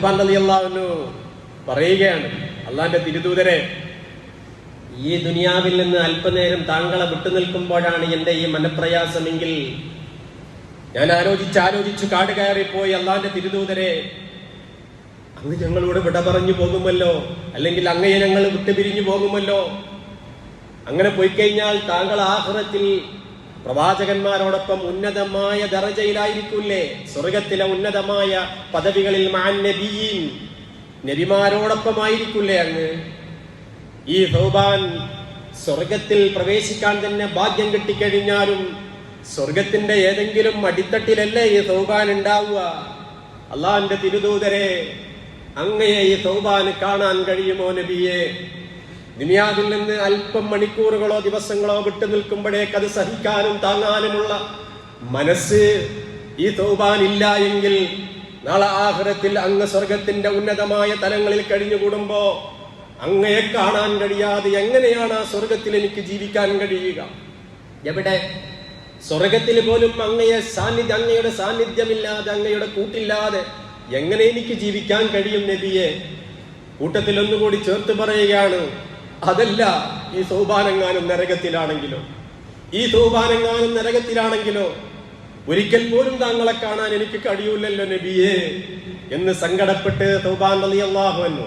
സൗബാൻ റളിയല്ലാഹു അൻഹു പറയുകയാണ്, അള്ളാന്റെ തിരുദൂതരെ, ഈ ദുനിയാവിൽ നിന്ന് അല്പനേരം താങ്കളെ വിട്ടുനിൽക്കുമ്പോഴാണ് എന്റെ ഈ മനപ്രയാസമെങ്കിൽ ഞാൻ ആലോചിച്ചു കാട് കയറിപ്പോയി, അള്ളാന്റെ തിരുദൂതരെ, അങ്ങ് ഞങ്ങളോട് വിട പറഞ്ഞു പോകുമല്ലോ, അല്ലെങ്കിൽ അങ്ങയെ ഞങ്ങൾ വിട്ടുപിരിഞ്ഞു പോകുമല്ലോ. അങ്ങനെ പോയി കഴിഞ്ഞാൽ താങ്കൾ ആഖിറത്തിൽ പ്രവാചകന്മാരോടൊപ്പം ഉന്നതമായ ദറജയിലായിരിക്കൂലേ, സ്വർഗത്തിലെ ഉന്നതമായ പദവികളിൽ മഅൻ നബിയീൻ, നബിമാരോടൊപ്പമായിരിക്കൂലേ അങ്ങ്? ഈ സൗബാൻ സ്വർഗത്തിൽ പ്രവേശിക്കാൻ തന്നെ ഭാഗ്യം കിട്ടിക്കഴിഞ്ഞാലും സ്വർഗത്തിന്റെ ഏതെങ്കിലും അടിത്തട്ടിലല്ലേ ഈ സൗബാൻ ഉണ്ടാവുക? അള്ളാന്റെ തിരുദൂതരെ, അങ്ങയെ ഈ സൗബാന് കാണാൻ കഴിയുമോ നബിയെ? ദുനിയാവിൽ നിന്ന് അല്പം മണിക്കൂറുകളോ ദിവസങ്ങളോ വിട്ടു നിൽക്കുമ്പോഴേക്ക് അത് സഹിക്കാനും താങ്ങാനുമുള്ള മനസ്സ് ഈ സൗബാൻ ഇല്ല എങ്കിൽ നാളെ ആഖിറത്തിൽ അങ്ങ് സ്വർഗത്തിന്റെ ഉന്നതമായ തലങ്ങളിൽ കഴിഞ്ഞുകൂടുമ്പോ അങ്ങയെ കാണാൻ കഴിയാതെ എങ്ങനെയാണ് ആ സ്വർഗത്തിൽ എനിക്ക് ജീവിക്കാൻ കഴിയുക? എവിടെ? സ്വർഗത്തിൽ പോലും അങ്ങയുടെ സാന്നിധ്യമില്ലാതെ, അങ്ങയുടെ കൂട്ടില്ലാതെ എങ്ങനെ എനിക്ക് ജീവിക്കാൻ കഴിയും നബിയെ? കൂട്ടത്തിൽ ഒന്നുകൂടി ചേർത്ത് പറയുകയാണ്, അതല്ല, ഈ സൗബാനെങ്ങാനും നരകത്തിലാണെങ്കിലോ ഒരിക്കൽ പോലും താങ്കളെ കാണാൻ എനിക്ക് കഴിയൂലല്ലോ നബിയെ എന്ന് സങ്കടപ്പെട്ട് സൗബാൻ റളിയല്ലാഹു അൻഹു